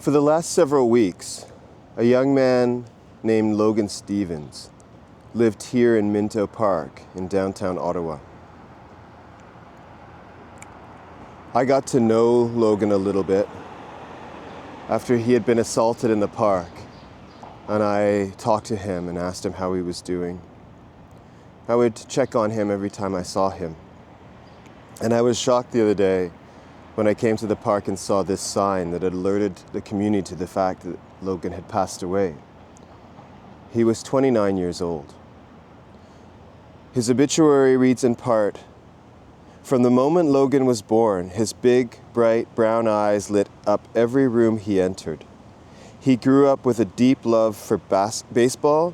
For the last several weeks, a young man named Logan Stevens lived here in Minto Park in downtown Ottawa. I got to know Logan a little bit after he had been assaulted in the park, and I talked to him and asked him how he was doing. I would check on him every time I saw him. And I was shocked the other day when I came to the park and saw this sign that had alerted the community to the fact that Logan had passed away. He was 29 years old. His obituary reads in part, "From the moment Logan was born, his big, bright brown eyes lit up every room he entered. He grew up with a deep love for baseball,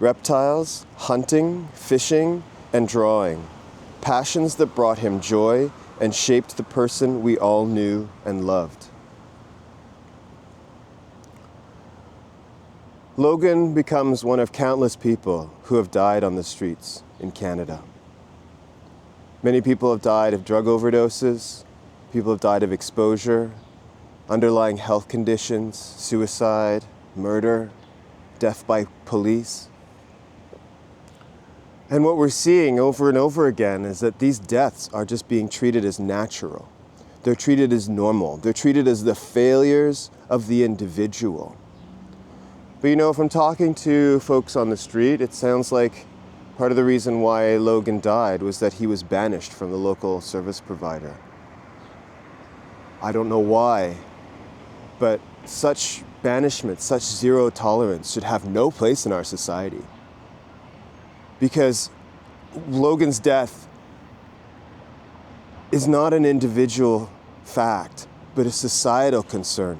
reptiles, hunting, fishing, and drawing, passions that brought him joy and shaped the person we all knew and loved." Logan becomes one of countless people who have died on the streets in Canada. Many people have died of drug overdoses, people have died of exposure, underlying health conditions, suicide, murder, death by police. And what we're seeing over and over again is that these deaths are just being treated as natural. They're treated as normal. They're treated as the failures of the individual. But if I'm talking to folks on the street, it sounds like part of the reason why Logan died was that he was banished from the local service provider. I don't know why, but such banishment, such zero tolerance should have no place in our society. Because Logan's death is not an individual fact, but a societal concern.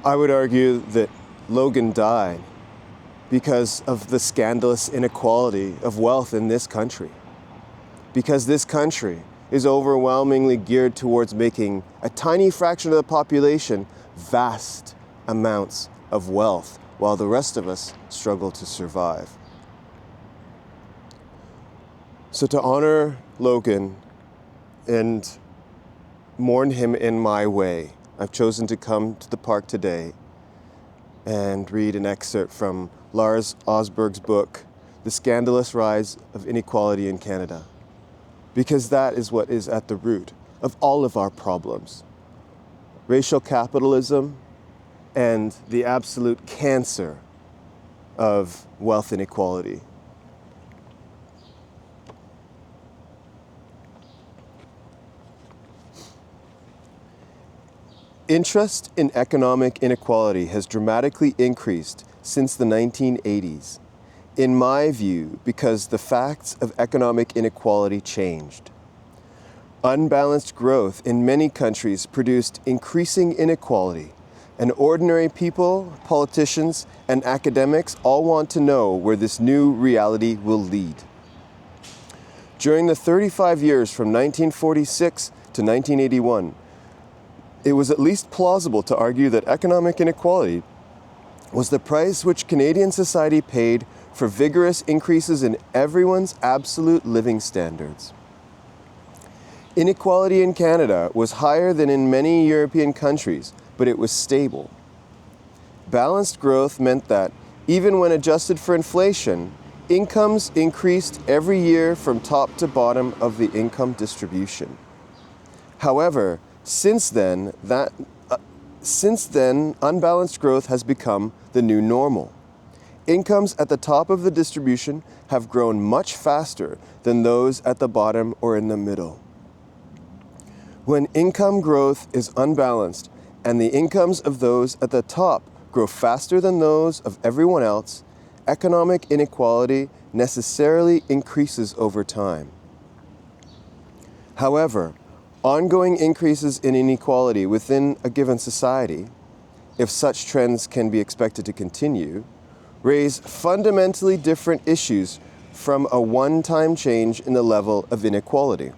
I would argue that Logan died because of the scandalous inequality of wealth in this country. Because this country is overwhelmingly geared towards making a tiny fraction of the population vast amounts of wealth, while the rest of us struggle to survive. So to honor Logan and mourn him in my way, I've chosen to come to the park today and read an excerpt from Lars Osberg's book, The Scandalous Rise of Inequality in Canada, because that is what is at the root of all of our problems. Racial capitalism and the absolute cancer of wealth inequality. Interest in economic inequality has dramatically increased since the 1980s, in my view, because the facts of economic inequality changed. Unbalanced growth in many countries produced increasing inequality, and ordinary people, politicians, and academics all want to know where this new reality will lead. During the 35 years from 1946 to 1981, it was at least plausible to argue that economic inequality was the price which Canadian society paid for vigorous increases in everyone's absolute living standards. Inequality in Canada was higher than in many European countries, but it was stable. Balanced growth meant that, even when adjusted for inflation, incomes increased every year from top to bottom of the income distribution. However, since then, unbalanced growth has become the new normal. Incomes at the top of the distribution have grown much faster than those at the bottom or in the middle. When income growth is unbalanced and the incomes of those at the top grow faster than those of everyone else, economic inequality necessarily increases over time. However, ongoing increases in inequality within a given society, if such trends can be expected to continue, raise fundamentally different issues from a one-time change in the level of inequality.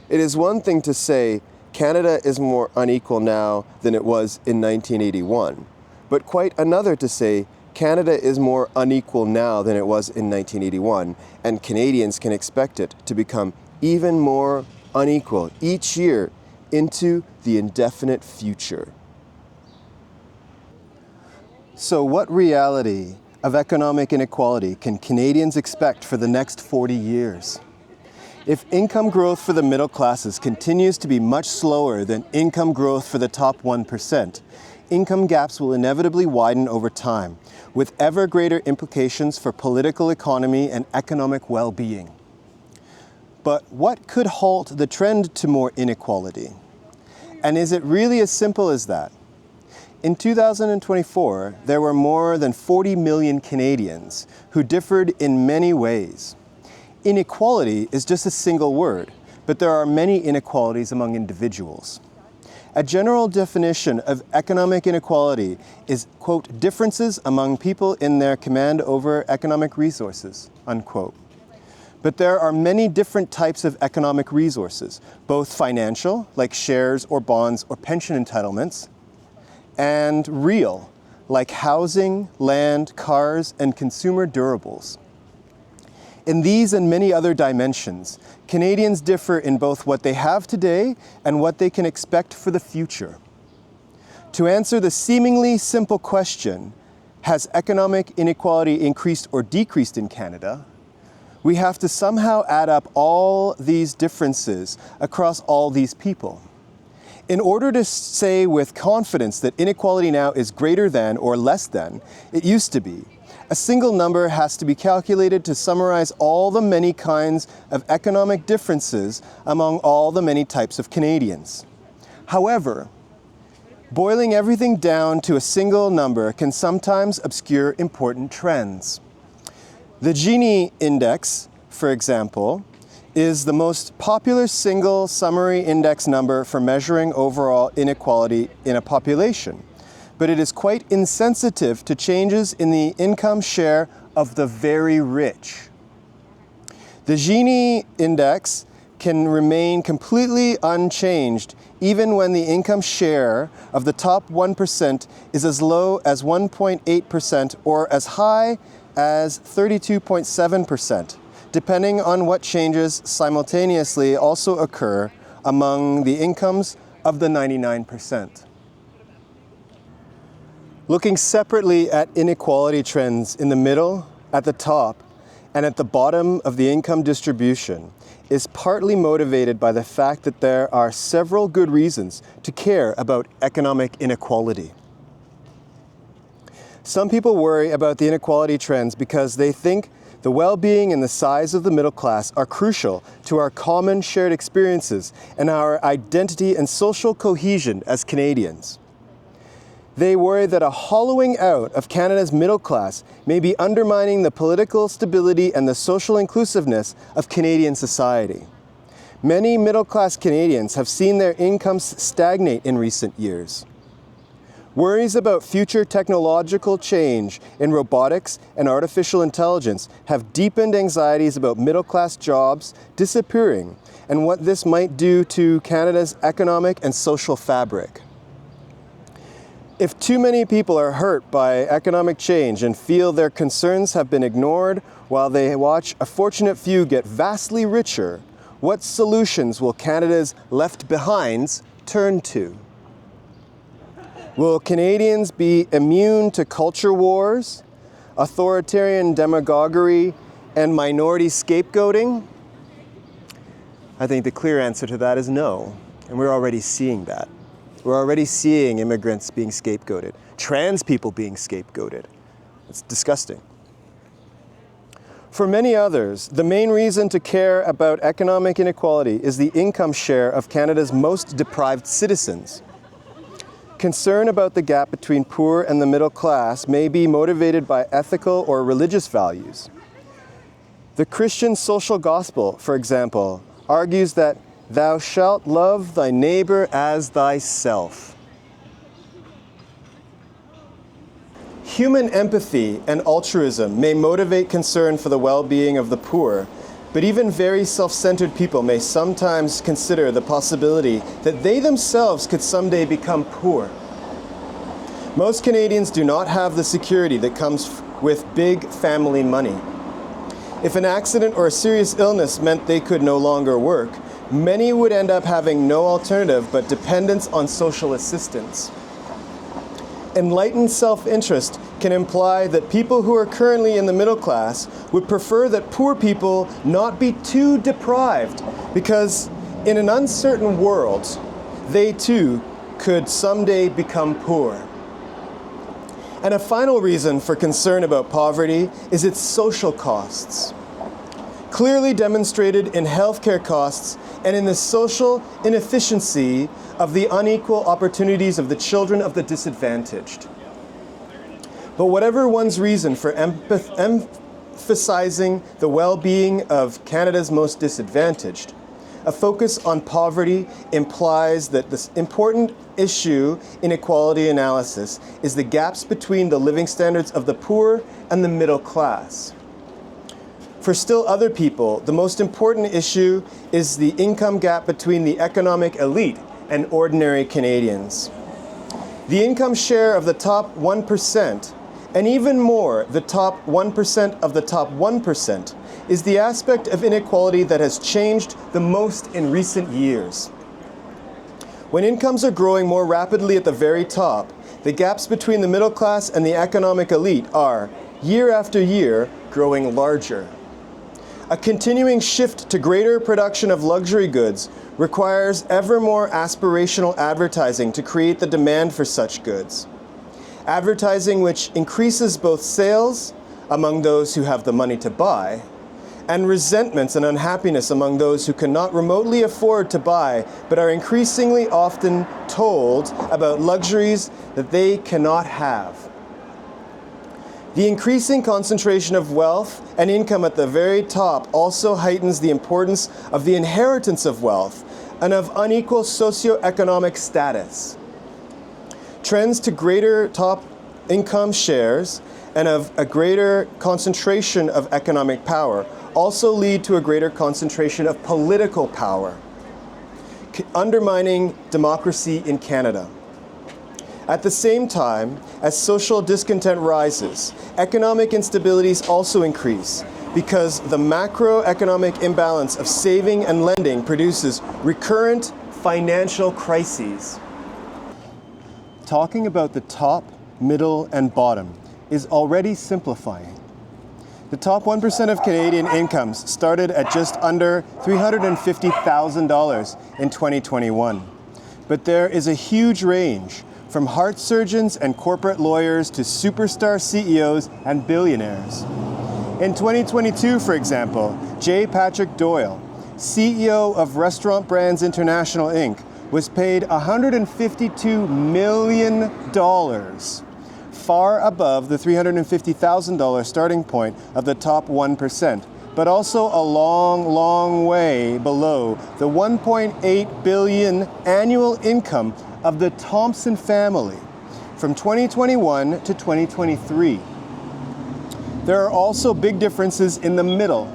It is one thing to say Canada is more unequal now than it was in 1981, but quite another to say Canada is more unequal now than it was in 1981, and Canadians can expect it to become even more unequal each year into the indefinite future. So what reality of economic inequality can Canadians expect for the next 40 years? If income growth for the middle classes continues to be much slower than income growth for the top 1%, income gaps will inevitably widen over time, with ever greater implications for political economy and economic well-being. But what could halt the trend to more inequality? And is it really as simple as that? In 2024, there were more than 40 million Canadians who differed in many ways. Inequality is just a single word, but there are many inequalities among individuals. A general definition of economic inequality is, quote, differences among people in their command over economic resources, unquote. But there are many different types of economic resources, both financial, like shares or bonds or pension entitlements, and real, like housing, land, cars, and consumer durables. In these and many other dimensions, Canadians differ in both what they have today and what they can expect for the future. To answer the seemingly simple question, has economic inequality increased or decreased in Canada, we have to somehow add up all these differences across all these people. In order to say with confidence that inequality now is greater than or less than it used to be, a single number has to be calculated to summarize all the many kinds of economic differences among all the many types of Canadians. However, boiling everything down to a single number can sometimes obscure important trends. The Gini index, for example, is the most popular single summary index number for measuring overall inequality in a population, but it is quite insensitive to changes in the income share of the very rich. The Gini index can remain completely unchanged even when the income share of the top 1% is as low as 1.8% or as high as 32.7%. depending on what changes simultaneously also occur among the incomes of the 99%. Looking separately at inequality trends in the middle, at the top, and at the bottom of the income distribution is partly motivated by the fact that there are several good reasons to care about economic inequality. Some people worry about the inequality trends because they think the well-being and the size of the middle class are crucial to our common shared experiences and our identity and social cohesion as Canadians. They worry that a hollowing out of Canada's middle class may be undermining the political stability and the social inclusiveness of Canadian society. Many middle-class Canadians have seen their incomes stagnate in recent years. Worries about future technological change in robotics and artificial intelligence have deepened anxieties about middle-class jobs disappearing and what this might do to Canada's economic and social fabric. If too many people are hurt by economic change and feel their concerns have been ignored while they watch a fortunate few get vastly richer, what solutions will Canada's left behinds turn to? Will Canadians be immune to culture wars, authoritarian demagoguery, and minority scapegoating? I think the clear answer to that is no, and we're already seeing that. We're already seeing immigrants being scapegoated, trans people being scapegoated. It's disgusting. For many others, the main reason to care about economic inequality is the income share of Canada's most deprived citizens. Concern about the gap between poor and the middle class may be motivated by ethical or religious values. The Christian social gospel, for example, argues that thou shalt love thy neighbor as thyself. Human empathy and altruism may motivate concern for the well-being of the poor, but even very self-centered people may sometimes consider the possibility that they themselves could someday become poor. Most Canadians do not have the security that comes with big family money. If an accident or a serious illness meant they could no longer work, many would end up having no alternative but dependence on social assistance. Enlightened self-interest can imply that people who are currently in the middle class would prefer that poor people not be too deprived, because in an uncertain world, they too could someday become poor. And a final reason for concern about poverty is its social costs, clearly demonstrated in healthcare costs and in the social inefficiency of the unequal opportunities of the children of the disadvantaged. But whatever one's reason for emphasizing the well-being of Canada's most disadvantaged, a focus on poverty implies that this important issue in equality analysis is the gaps between the living standards of the poor and the middle class. For still other people, the most important issue is the income gap between the economic elite and ordinary Canadians. The income share of the top 1%, and even more, the top 1% of the top 1%, is the aspect of inequality that has changed the most in recent years. When incomes are growing more rapidly at the very top, the gaps between the middle class and the economic elite are, year after year, growing larger. A continuing shift to greater production of luxury goods requires ever more aspirational advertising to create the demand for such goods. Advertising which increases both sales among those who have the money to buy, and resentments and unhappiness among those who cannot remotely afford to buy but are increasingly often told about luxuries that they cannot have. The increasing concentration of wealth and income at the very top also heightens the importance of the inheritance of wealth and of unequal socioeconomic status. Trends to greater top income shares and of a greater concentration of economic power also lead to a greater concentration of political power, undermining democracy in Canada. At the same time, as social discontent rises, economic instabilities also increase because the macroeconomic imbalance of saving and lending produces recurrent financial crises. Talking about the top, middle, and bottom is already simplifying. The top 1% of Canadian incomes started at just under $350,000 in 2021. But there is a huge range, from heart surgeons and corporate lawyers to superstar CEOs and billionaires. In 2022, for example, J. Patrick Doyle, CEO of Restaurant Brands International Inc., was paid $152 million, far above the $350,000 starting point of the top 1%, but also a long, long way below the $1.8 billion annual income of the Thompson family from 2021 to 2023. There are also big differences in the middle.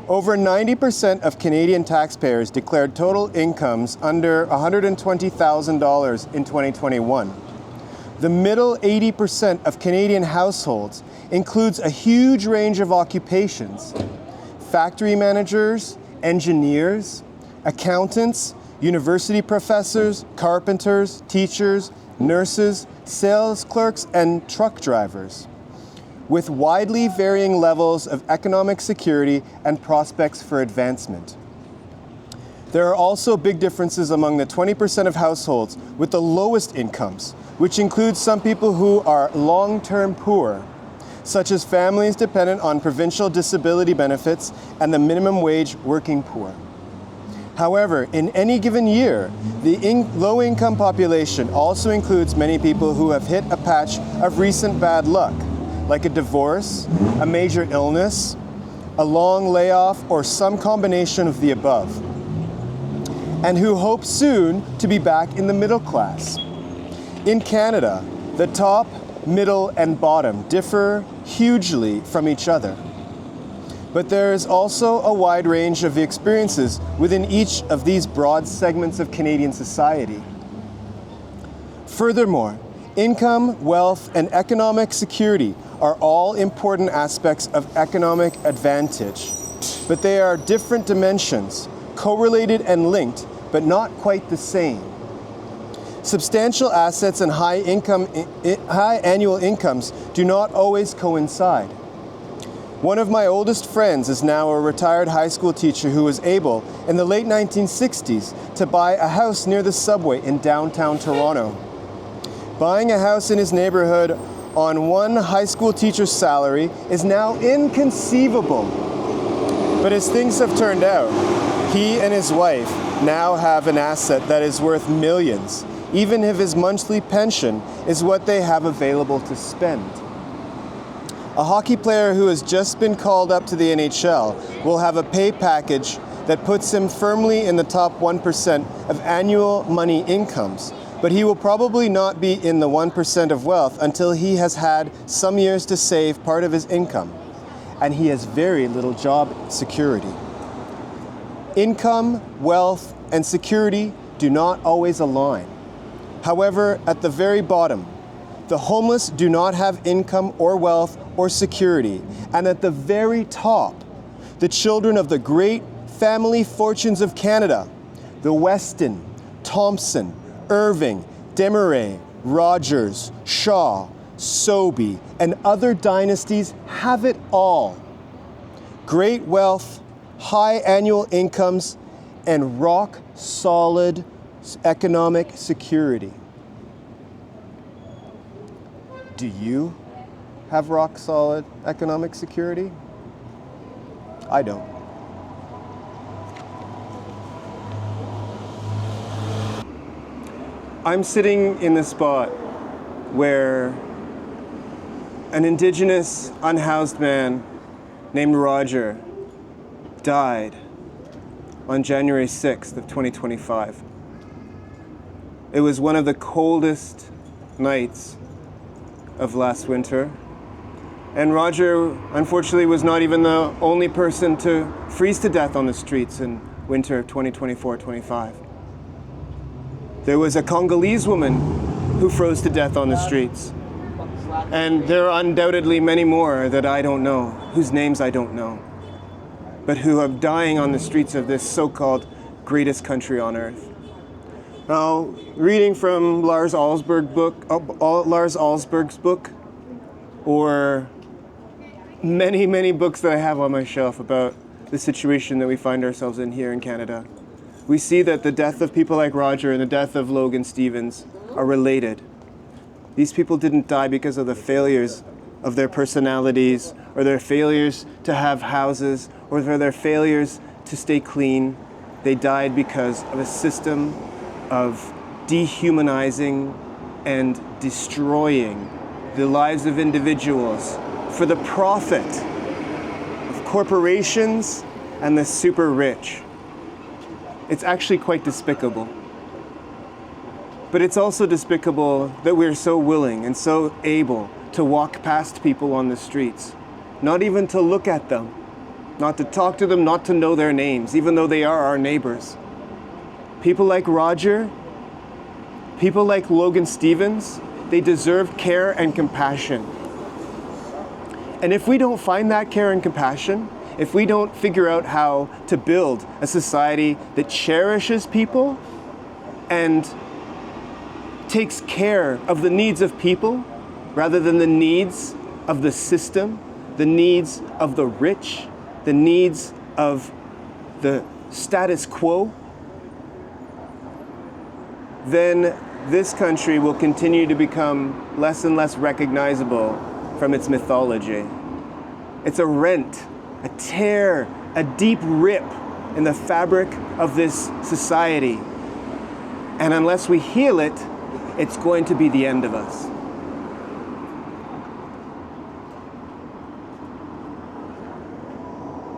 Over 90% of Canadian taxpayers declared total incomes under $120,000 in 2021. The middle 80% of Canadian households includes a huge range of occupations: factory managers, engineers, accountants, university professors, carpenters, teachers, nurses, sales clerks, and truck drivers, with widely varying levels of economic security and prospects for advancement. There are also big differences among the 20% of households with the lowest incomes, which includes some people who are long-term poor, such as families dependent on provincial disability benefits and the minimum wage working poor. However, in any given year, the low-income population also includes many people who have hit a patch of recent bad luck, like a divorce, a major illness, a long layoff, or some combination of the above, and who hope soon to be back in the middle class. In Canada, the top, middle, and bottom differ hugely from each other. But there is also a wide range of experiences within each of these broad segments of Canadian society. Furthermore, income, wealth, and economic security are all important aspects of economic advantage, but they are different dimensions correlated and linked, but not quite the same. Substantial assets and high annual incomes do not always coincide. One of my oldest friends is now a retired high school teacher who was able, in the late 1960s, to buy a house near the subway in downtown Toronto. Buying a house in his neighborhood on one high school teacher's salary is now inconceivable. But as things have turned out, he and his wife now have an asset that is worth millions, even if his monthly pension is what they have available to spend. A hockey player who has just been called up to the NHL will have a pay package that puts him firmly in the top 1% of annual money incomes, but he will probably not be in the 1% of wealth until he has had some years to save part of his income, and he has very little job security. Income, wealth, and security do not always align. However, at the very bottom, the homeless do not have income or wealth or security, and at the very top, the children of the great family fortunes of Canada, the Weston, Thompson, Irving, Desmarais, Rogers, Shaw, Sobey, and other dynasties have it all. Great wealth, high annual incomes, and rock-solid economic security. Do you have rock-solid economic security? I don't. I'm sitting in the spot where an Indigenous unhoused man named Roger died on January 6th of 2025. It was one of the coldest nights of last winter. And Roger, unfortunately, was not even the only person to freeze to death on the streets in winter of 2024-25. There was a Congolese woman who froze to death on the streets. And there are undoubtedly many more that I don't know, whose names I don't know, but who are dying on the streets of this so-called greatest country on earth. Now, reading from Lars Osberg's book, or many, many books that I have on my shelf about the situation that we find ourselves in here in Canada, we see that the death of people like Roger and the death of Logan Stevens are related. These people didn't die because of the failures of their personalities, or their failures to have houses, or for their failures to stay clean. They died because of a system of dehumanizing and destroying the lives of individuals for the profit of corporations and the super rich. It's actually quite despicable. But it's also despicable that we're so willing and so able to walk past people on the streets, not even to look at them, not to talk to them, not to know their names, even though they are our neighbors. People like Roger, people like Logan Stevens, they deserve care and compassion. And if we don't find that care and compassion, if we don't figure out how to build a society that cherishes people and takes care of the needs of people rather than the needs of the system, the needs of the rich, the needs of the status quo, then this country will continue to become less and less recognizable from its mythology. It's a rent, a tear, a deep rip in the fabric of this society. And unless we heal it, it's going to be the end of us.